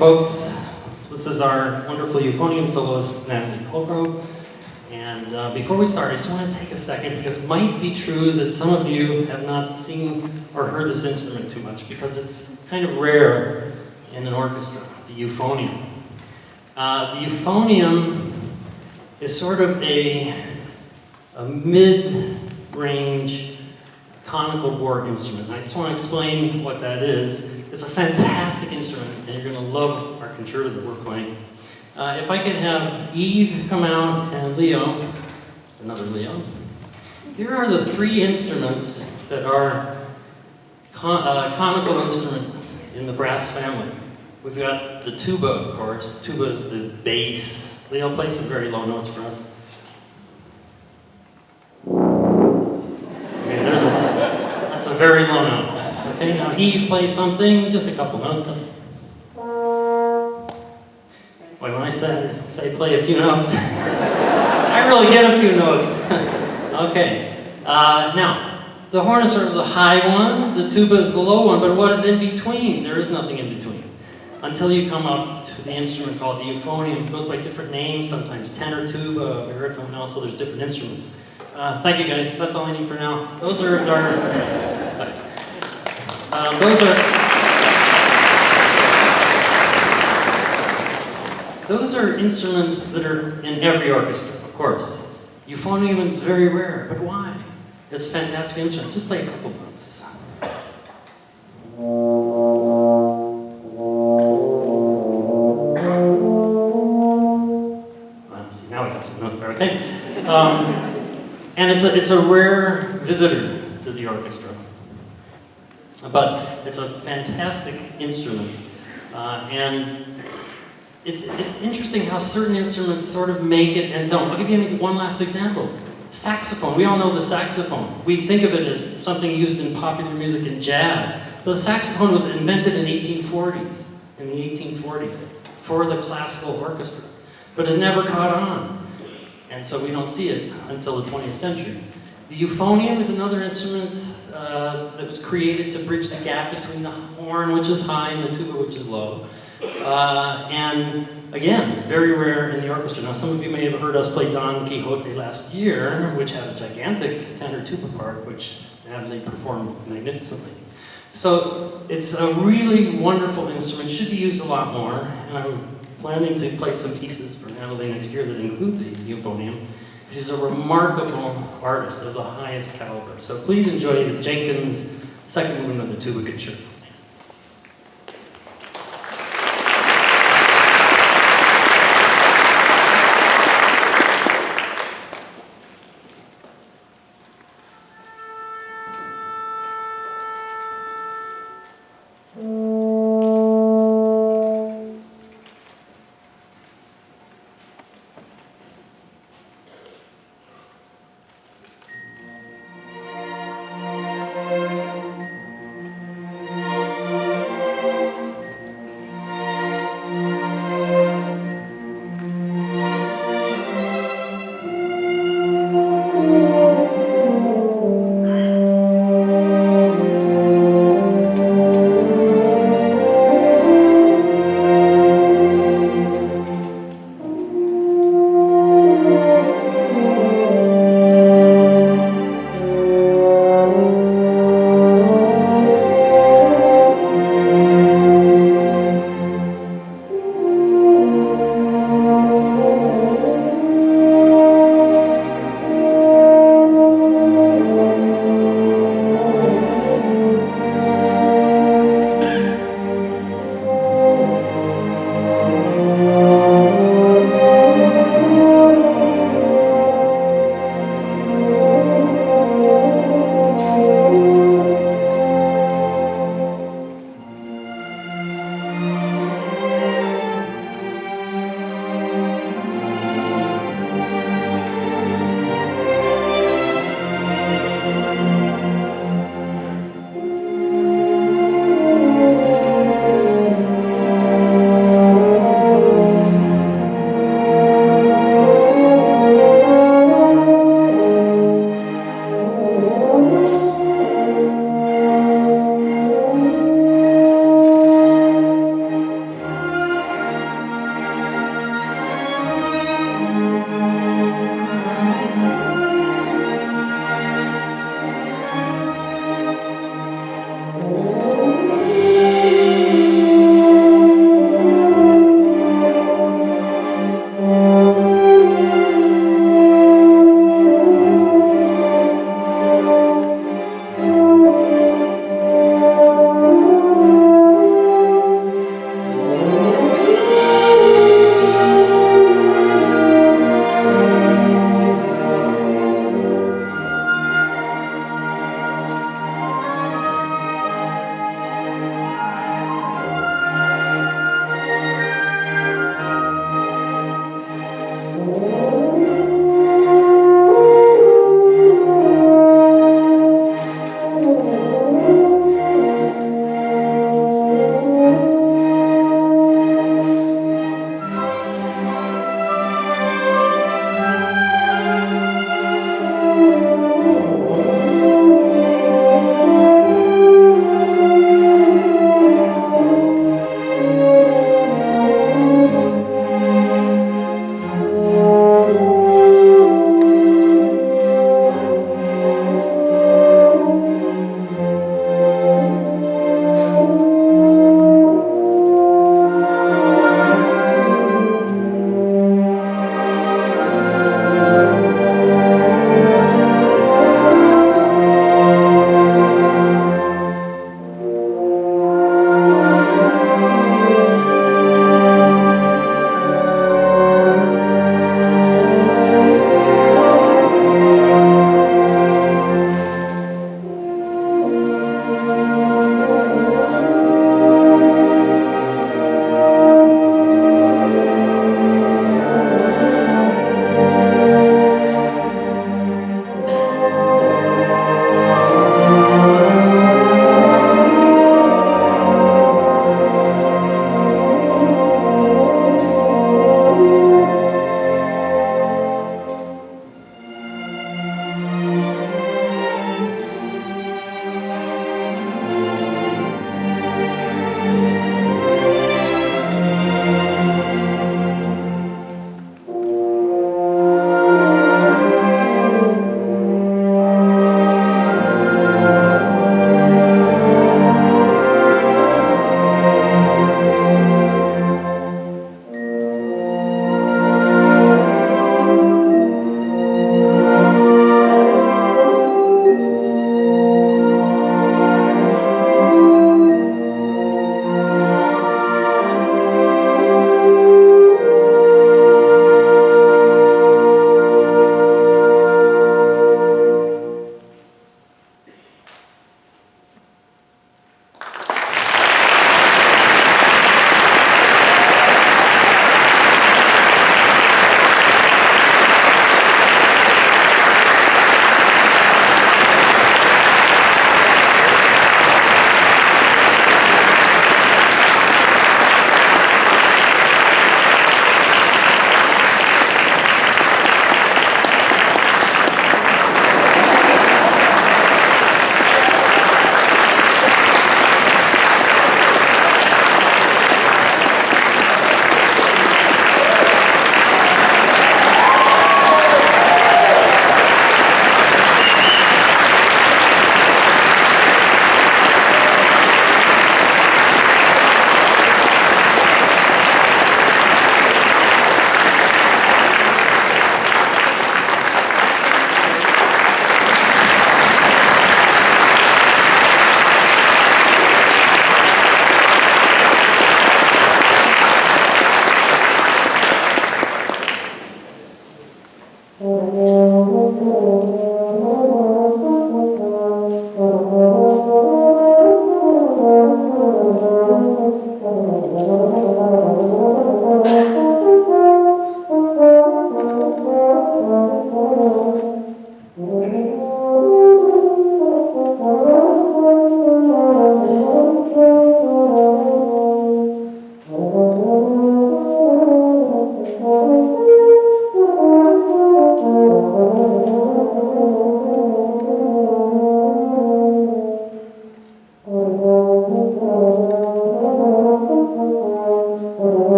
folks. This is our wonderful euphonium soloist, Natalie Colegrove. And before we start, I just want to take a second, because it might be true that some of you have not seen or heard this instrument too much, because it's kind of rare in an orchestra, the euphonium. The euphonium is sort of a mid-range conical bore instrument. I just want to explain what that is. It's a fantastic instrument, and you're going to love our concerto that we're playing. If I could have Eve come out and Leo, another Leo. Here are the three instruments that are conical instrument in the brass family. We've got the tuba, of course. Tuba is the bass. Leo, play some very low notes for us. Okay, that's a very low note. Okay, now Eve plays something, just a couple notes. Boy, when I say play a few notes, I really get a few notes. Okay, now, the horn is sort of the high one, the tuba is the low one, but what is in between? There is nothing in between. Until you come up to the instrument called the euphonium. It goes by different names, sometimes tenor tuba, baritone, and also there's different instruments. Thank you guys, that's all I need for now. Those are those are instruments that are in every orchestra, of course. Euphonium is very rare, but why? It's a fantastic instrument. Just play a couple notes. See, now we got some notes there, okay? And it's a rare visitor to the orchestra. But it's a fantastic instrument. And it's interesting how certain instruments sort of make it and don't. I'll give you one last example. Saxophone. We all know the saxophone. We think of it as something used in popular music and jazz. But the saxophone was invented in the 1840s, for the classical orchestra. But it never caught on. And so we don't see it until the 20th century. The euphonium is another instrument that was created to bridge the gap between the horn, which is high, and the tuba, which is low. And again, very rare in the orchestra. Now, some of you may have heard us play Don Quixote last year, which had a gigantic tenor tuba part, which Natalie performed magnificently. So it's a really wonderful instrument, should be used a lot more, and I'm planning to play some pieces for Natalie next year that include the euphonium. She's a remarkable artist of the highest caliber. So please enjoy the Jenkins second movement of the tuba concerto.